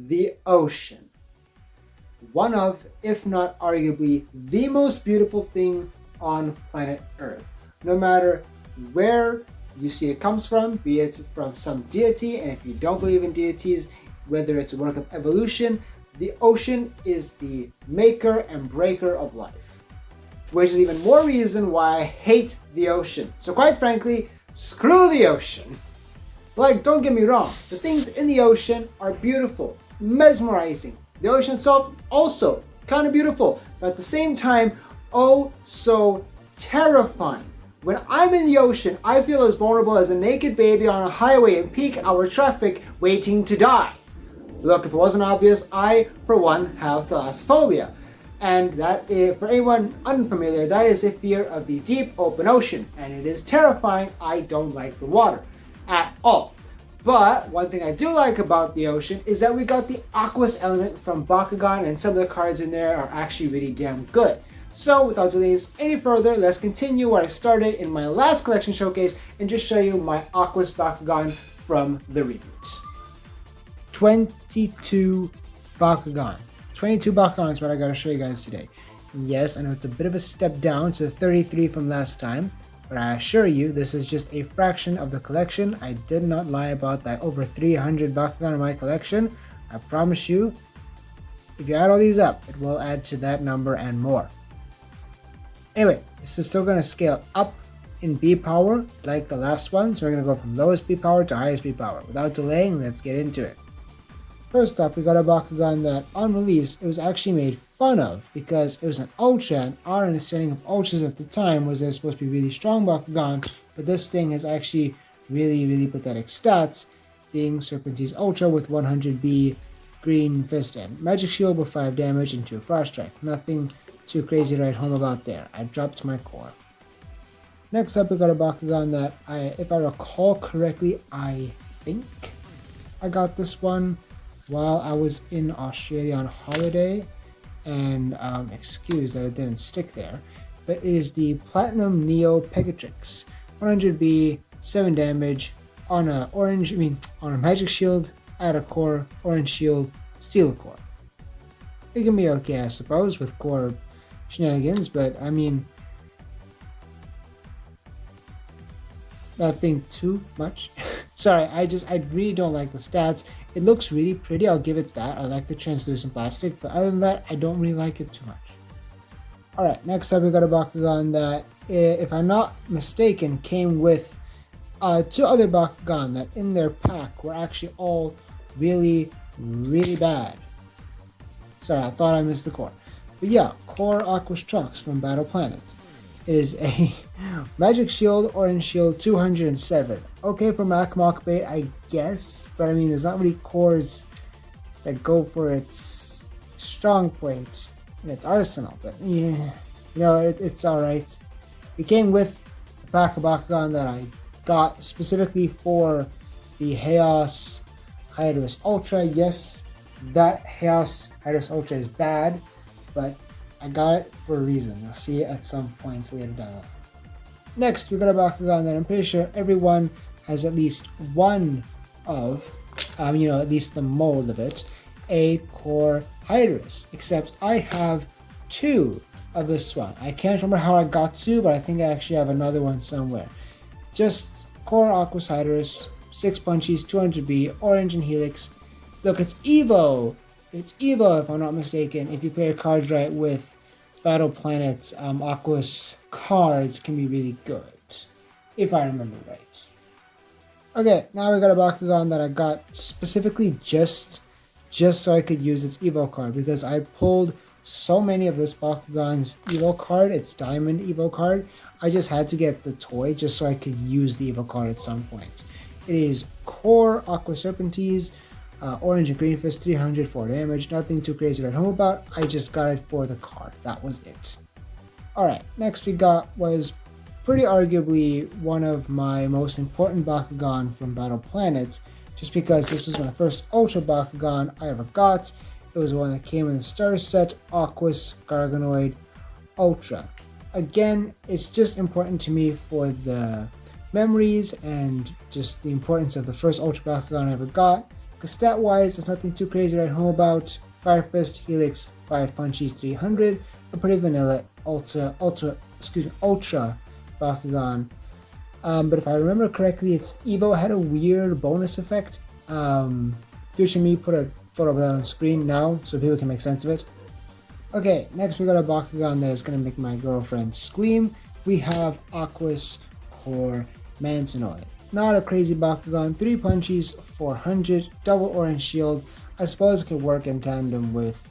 the ocean. One of, if not arguably, the most beautiful thing on planet Earth. No matter where you see it comes from, be it from some deity, and if you don't believe in deities, whether it's a work of evolution, the ocean is the maker and breaker of life. Which is even more reason why I hate the ocean. So quite frankly, screw the ocean. Like, don't get me wrong, the things in the ocean are beautiful, mesmerizing. The ocean itself also kind of beautiful, but at the same time, oh so terrifying. When I'm in the ocean, I feel as vulnerable as a naked baby on a highway in peak hour traffic waiting to die. Look, if it wasn't obvious, I, for one, have thalassophobia. And that, for anyone unfamiliar, that is a fear of the deep open ocean. And it is terrifying. I don't like the water at all. But one thing I do like about the ocean is that we got the Aquos element from Bakugan, and some of the cards in there are actually really damn good. So without delaying this any further, let's continue where I started in my last collection showcase and just show you my Aquos Bakugan from the reboot. 22 Bakugan. 22 Bakugan is what I gotta show you guys today. Yes, I know it's a bit of a step down to the 33 from last time, but I assure you this is just a fraction of the collection. I did not lie about that over 300 Bakugan in my collection. I promise you, if you add all these up, it will add to that number and more. Anyway, this is still going to scale up in B power like the last one, so we're going to go from lowest B power to highest B power. Without delaying, let's get into it. First up, we got a Bakugan that on release, it was actually made fun of because it was an Ultra, and our understanding of Ultras at the time was they're supposed to be really strong Bakugan, but this thing has actually really pathetic stats, being Serpentine's Ultra with 100B Green Fist and Magic Shield with 5 damage and 2 Frost Strike. Nothing too crazy to write home about there. I dropped my core. Next up, we got a Bakugan that, if I recall correctly, I think I got this one while I was in Australia on holiday, and excuse that it didn't stick there, but it is the Platinum Neo Pegatrix. 100B, 7 damage, on a Magic Shield, add a core, Orange Shield, steal a core. It can be okay, I suppose, with core shenanigans, but I mean, nothing too much. Sorry, I really don't like the stats. It looks really pretty, I'll give it that. I like the translucent plastic, but other than that, I don't really like it too much. Alright, next up we got a Bakugan that, if I'm not mistaken, came with 2 other Bakugan that in their pack were actually all really bad. Sorry, I thought I missed the core. But yeah, Core Aquos Trunks from Battle Planet. It is a Magic Shield, Orange Shield, 207. Okay for Mach bait, I guess, but I mean, there's not really cores that go for its strong point in its arsenal, but yeah, you know, it's alright. It came with a pack of Bakugan that I got specifically for the Chaos Hydrus Ultra. Yes, that Chaos Hydrus Ultra is bad, but I got it for a reason. You'll see it at some points later down the line. Next, we got a Bakugan that I'm pretty sure everyone has at least one of, at least the mold of it, a Core Hydrus, except I have 2 of this one. I can't remember how I got 2, but I think I actually have another one somewhere. Just Core Aquos Hydrus, 6 punchies, 200B, orange and helix. Look, it's Evo! It's Evo, if I'm not mistaken. If you play your cards right with Battle Planet's Aquos cards, can be really good. If I remember right. Okay, now we got a Bakugan that I got specifically just so I could use its Evo card, because I pulled so many of this Bakugan's Evo card, its Diamond Evo card. I just had to get the toy just so I could use the Evo card at some point. It is Core Aqua Serpentines, orange and green fist, 304 damage. Nothing too crazy to write home about. I just got it for the card. That was it. Alright, next we got was pretty arguably one of my most important Bakugan from Battle Planet, just because this was my first Ultra Bakugan I ever got. It was one that came in the starter set, Aquos Garganoid Ultra. Again, it's just important to me for the memories and just the importance of the first Ultra Bakugan I ever got. Because stat-wise, there's nothing too crazy to write home about. Fire Fist, Helix, 5 punches, 300. A pretty vanilla Ultra Bakugan. But if I remember correctly, its Evo had a weird bonus effect. Future me put a photo of that on screen now so people can make sense of it. Okay, next we got a Bakugan that is going to make my girlfriend scream. We have Aquos Bakugan. Not a crazy Bakugan, 3 punches, 400, double orange shield. I suppose it could work in tandem with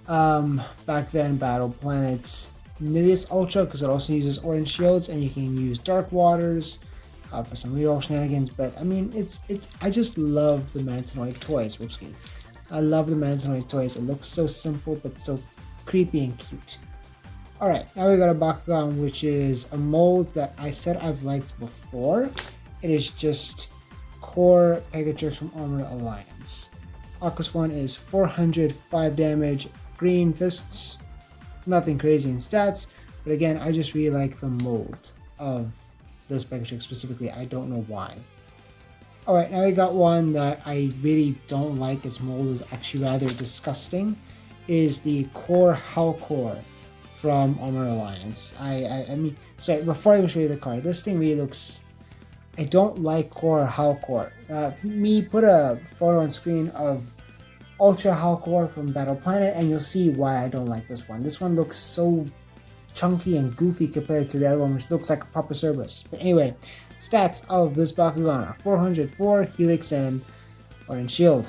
back then Battle Planet's Nilius Ultra, because it also uses orange shields, and you can use Dark Waters for some reroll shenanigans. But I mean, I just love the Mantanoid toys. Whoopsie. I love the Mantanoid toys. It looks so simple but so creepy and cute. Alright, now we got a Bakugan, which is a mold that I said I've liked before. It is just core Pegatrix from Armored Alliance. Aquos 1 is 405 damage, green fists, nothing crazy in stats, but again, I just really like the mold of this Pegatrix specifically. I don't know why. Alright, now we got one that I really don't like. Its mold is actually rather disgusting. Is the Core Halcor from Armored Alliance. I mean, sorry, before I even show you the card, this thing really looks... I don't like Core Halcor. Me put a photo on screen of Ultra Halcor from Battle Planet, and you'll see why I don't like this one. This one looks so chunky and goofy compared to the other one, which looks like a proper Cerberus. But anyway, stats of this Bakugan are 404, Helix, and Orange Shield.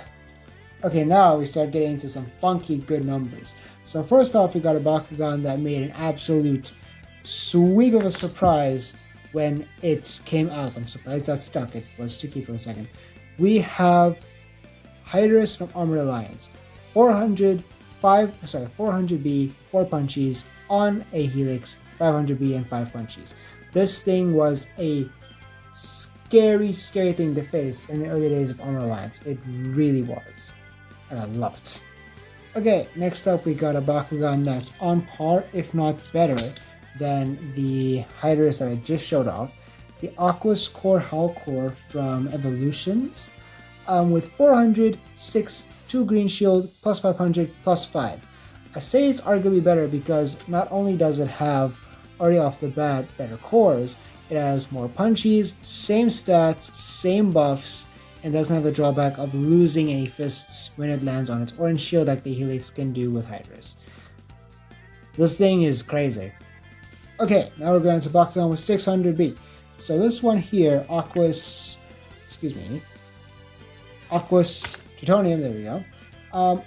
Okay, now we start getting into some funky good numbers. So first off, we got a Bakugan that made an absolute sweep of a surprise when it came out. I'm surprised that stuck. It was sticky for a second. We have Hydrus from Armored Alliance. 400B, 4 punches on a Helix, 500B and 5 punches. This thing was a scary thing to face in the early days of Armored Alliance. It really was. And I love it. Okay, next up we got a Bakugan that's on par, if not better, than the Hydrus that I just showed off. The Aquos Core Halcor from Evolutions. With 400, 6, 2 green shield, plus 500, plus 5. I say it's arguably better because not only does it have, already off the bat, better cores, it has more punches, same stats, same buffs, and doesn't have the drawback of losing any fists when it lands on its orange shield like the Helix can do with Hydrus. This thing is crazy. Okay, now we're going to Bakugan with 600B. So this one here, Aquos Tritonium, there we go.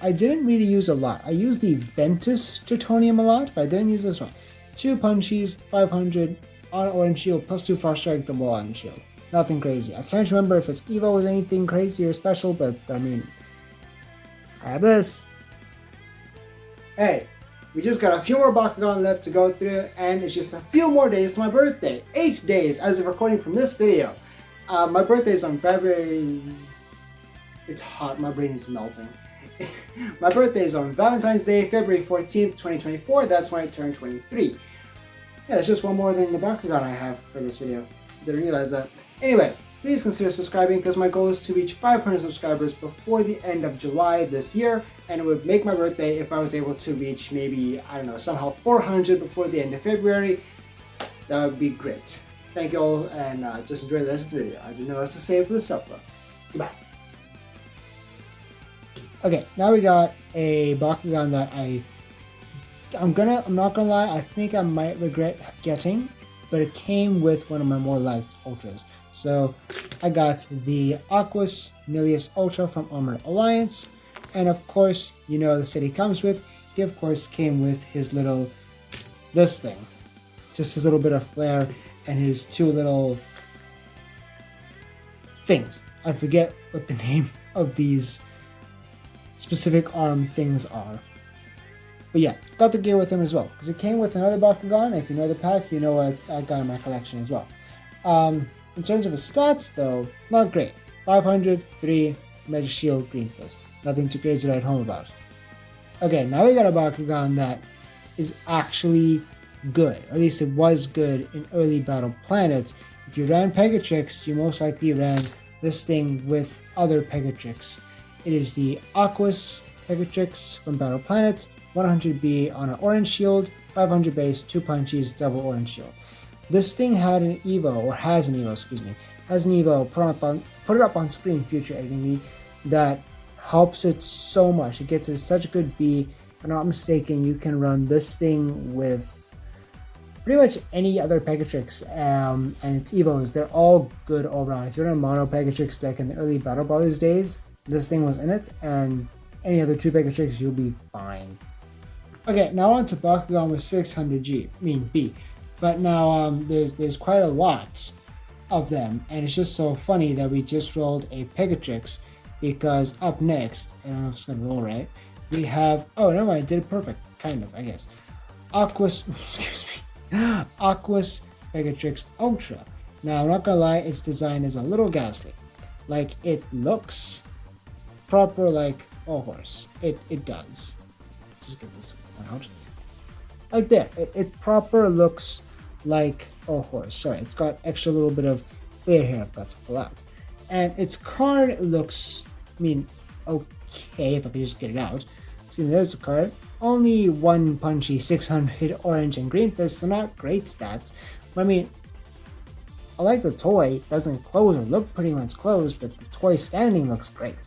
I didn't really use a lot. I used the Ventus Tritonium a lot, but I didn't use this one. 2 punches, 500 on orange shield, plus 2 frost strike, double on shield. Nothing crazy. I can't remember if its Evo was anything crazy or special, but I mean, I have this. Hey, we just got a few more Bakugan left to go through, and it's just a few more days to my birthday. 8 days as of recording from this video. My birthday is on February... It's hot, my brain is melting. My birthday is on Valentine's Day, February 14th, 2024. That's when I turn 23. Yeah, it's just one more than the Bakugan I have for this video. Didn't realize that. Anyway, please consider subscribing because my goal is to reach 500 subscribers before the end of July this year, and it would make my birthday if I was able to reach maybe, I don't know, somehow 400 before the end of February. That would be great. Thank you all, and just enjoy the rest of the video. I didn't know what else to say for the self-love. Goodbye. Okay, now we got a Bakugan that I'm not gonna lie, I think I might regret getting, but it came with one of my more liked Ultras. So I got the Aquos Nilius Ultra from Armored Alliance, and of course, you know the set he comes with. He of course came with his little, this thing, just his little bit of flair and his 2 little things. I forget what the name of these specific arm things are. But yeah, got the gear with him as well, because it came with another Bakugan. If you know the pack, you know what I got in my collection as well. In terms of his stats though, not great. 500, 3, Magic Shield, Green Fist. Nothing too crazy to write home about. Okay, now we got a Bakugan that is actually good, or at least it was good in early Battle Planet. If you ran Pegatrix, you most likely ran this thing with other Pegatrix It is the Aquos Bakugan from Battle Planet, 100B on an orange shield, 500 base, 2 punchies, double orange shield. This thing had an Evo, or has an Evo, excuse me, has an Evo, put it up on screen future editing that helps it so much. It gets it such a good B. If I'm not mistaken, you can run this thing with pretty much any other Pegatrix and its Evos. They're all good all around. If you're in a mono Pegatrix deck in the early Battle Brothers days, this thing was in it, and any other 2 Pegatrix, you'll be fine. Okay, now on to Bakugan with 600G, B. But now there's quite a lot of them, and it's just so funny that we just rolled a Pegatrix, because up next, I don't know if it's gonna roll right, we have, oh, never mind, I did it perfect, kind of, I guess. Aquos, excuse me. Aquos Bakugan Ultra. Now, I'm not gonna lie, its design is a little ghastly. Like, it looks proper like a horse. It does. Just get this one out. Like there, it proper looks like a horse. Sorry, it's got extra little bit of flair here I've got to pull out. And its card looks, okay, if I could just get it out. Excuse me, there's the card. Only 1 punchy, 600 orange and green fist, so not great stats. But I like the toy. It doesn't close or look pretty much closed, but the toy standing looks great.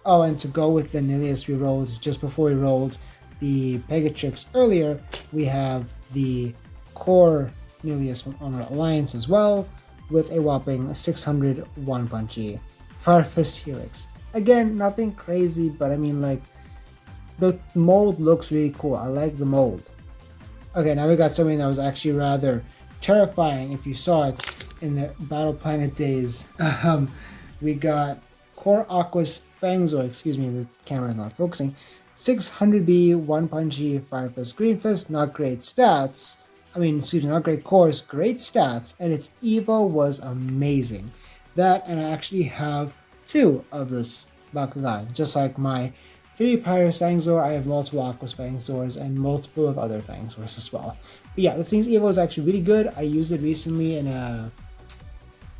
Oh, and to go with the Nilius we rolled just before we rolled the Pegatrix earlier, we have the core Nilius from Armored Alliance as well, with a whopping 600 1 punchy Fire Fist Helix. Again, nothing crazy, but the mold looks really cool. I like the mold. Okay, now we got something that was actually rather terrifying if you saw it in the Battle Planet days. We got Core Aquos Fangzor, excuse me, the camera is not focusing. 600B, 1 punchy, Fire Fist, Green Fist, not great stats. Not great cores, great stats, and its Evo was amazing. That, and I actually have 2 of this Bakugan, just like my 3 Pyrus Fangzor, I have multiple Aquos Fangzors and multiple of other Fangzors as well. But yeah, this thing's Evo is actually really good. I used it recently in a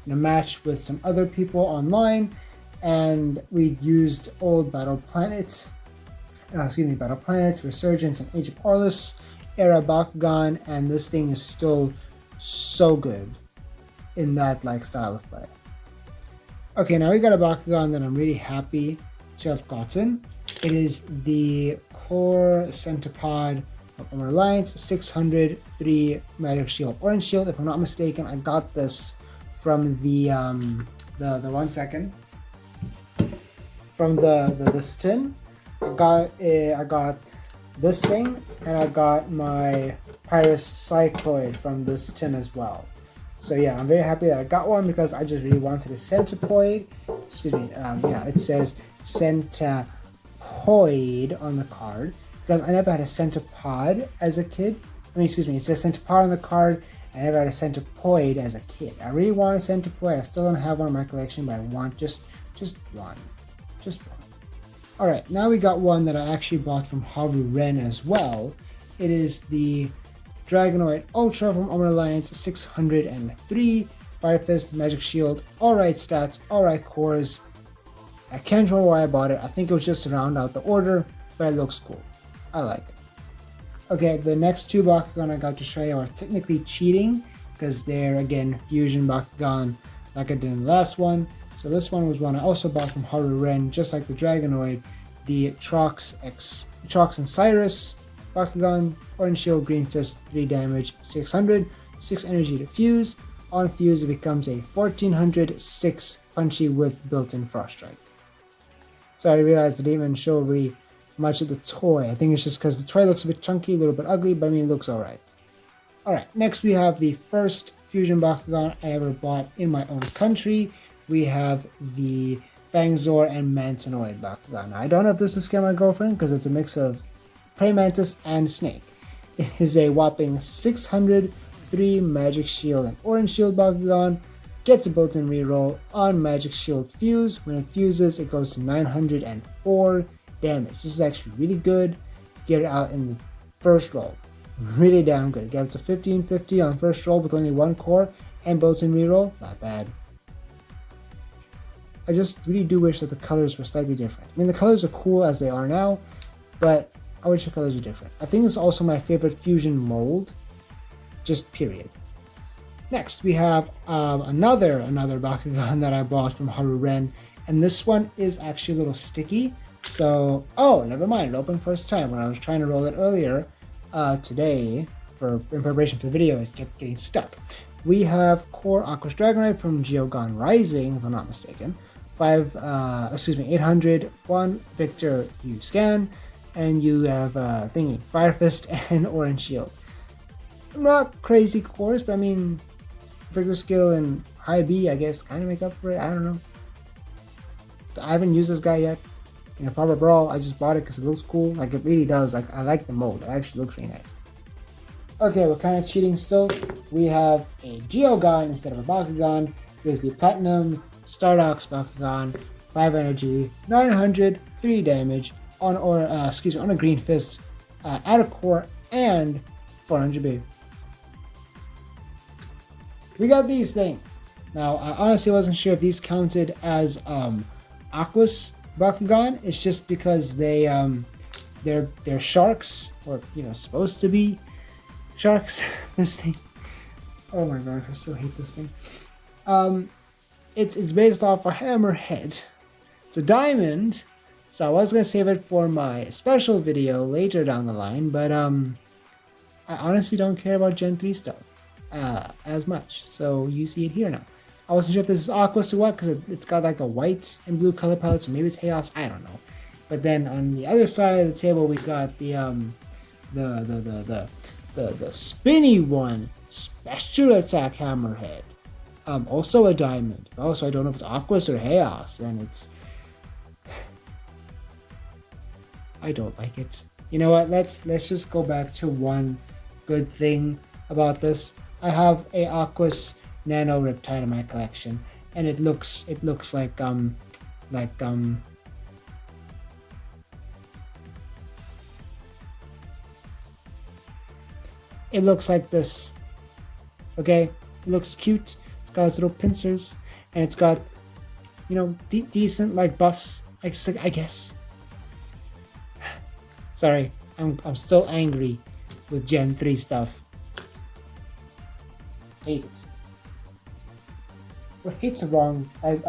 match with some other people online, and we used old Battle Planets, Resurgence, and Age of Orlus era Bakugan, and this thing is still so good in that style of play. Okay, now we got a Bakugan that I'm really happy to have gotten. It is the Core Centipod of Armored Alliance, 600, 3 Magic Shield, Orange Shield. If I'm not mistaken, I got this from the 1 second. From this tin. I got this thing, and I got my Pyrus Cycloid from this tin as well. So yeah, I'm very happy that I got one because I just really wanted a Centipoid. Excuse me, it says Centipoid on the card because I never had a Centipod as a kid. It says Centipod on the card. I never had a Centipoid as a kid. I really want a Centipoid. I still don't have one in my collection, but I want just one. Just one. Alright, now we got one that I actually bought from Haru Ren as well. It is the Dragonoid Ultra from Armored Alliance, 603, Fire Fist, Magic Shield, alright stats, alright cores. I can't remember why I bought it. I think it was just to round out the order, but it looks cool. I like it. Okay, the next 2 Bakugan I got to show you are technically cheating because they're, again, Fusion Bakugan like I did in the last one. So this one was one I also bought from Haru Ren, just like the Dragonoid, the Trox and Cyrus Bakugan, Orange Shield, Green Fist, 3 damage, 600, 6 energy to fuse. On fuse, it becomes a 1400, 6 punchy with built-in Frost Strike. So I realized I didn't even show really much of the toy. I think it's just because the toy looks a bit chunky, a little bit ugly, but it looks alright. Alright, next we have the first Fusion Bakugan I ever bought in my own country. We have the Fangzor and Mantanoid Bakugan. Now, I don't know if this is Scare My Girlfriend because it's a mix of Prey Mantis and Snake. It is a whopping 600, 3 Magic Shield and Orange Shield Bakugan. Gets a built-in reroll on Magic Shield Fuse. When it fuses, it goes to 904 damage. This is actually really good. Get it out in the first roll. Really damn good. Get up to 1550 on first roll with only 1 core and built-in reroll. Not bad. I just really do wish that the colors were slightly different. I mean, the colors are cool as they are now, but I wish the colors were different. I think it's also my favorite fusion mold, just period. Next, we have another Bakugan that I bought from Haruren, and this one is actually a little sticky. So, oh, never mind, it opened first time. When I was trying to roll it earlier today, in preparation for the video, it kept getting stuck. We have Core Aquos Dragonite from Geogon Rising, if I'm not mistaken. 800, 1 Victor, you scan, and you have thingy, Fire Fist and Orange Shield. Not crazy cores, but I mean, Victor skill and high B, I guess, kind of make up for it. I don't know. I haven't used this guy yet in a proper brawl. I just bought it because it looks cool. Like, it really does. Like, I like the mold. It actually looks really nice. Okay, we're kind of cheating still. We have a Geogon instead of a Bakugan. Here's the Platinum Stardox Bakugan, 5 energy, 900, 3 damage on a green fist, at a core, and 400 B. We got these things. Now, I honestly wasn't sure if these counted as Aquos Bakugan. It's just because they're sharks, or supposed to be sharks. This thing. Oh my god, I still hate this thing. It's based off a hammerhead. It's a diamond, so I was gonna save it for my special video later down the line, but I honestly don't care about Gen 3 stuff as much, so you see it here now. I wasn't sure if this is Aquos or what, because it's got like a white and blue color palette, so maybe it's Chaos, I don't know. But then on the other side of the table, we got the spinny one, special attack hammerhead. Also a diamond. Also, I don't know if it's Aquos or Chaos, and it's... I don't like it. You know what? Let's just go back to one good thing about this. I have a Aquos Nano Riptide in my collection, and it looks like it looks like this. Okay, it looks cute. It's got its little pincers, and it's got, decent like buffs. I guess. Sorry, I'm still angry with Gen 3 stuff. Hate it. Well, hate's a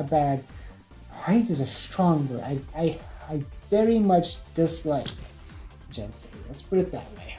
bad. Hate is a strong word. I very much dislike Gen 3. Let's put it that way.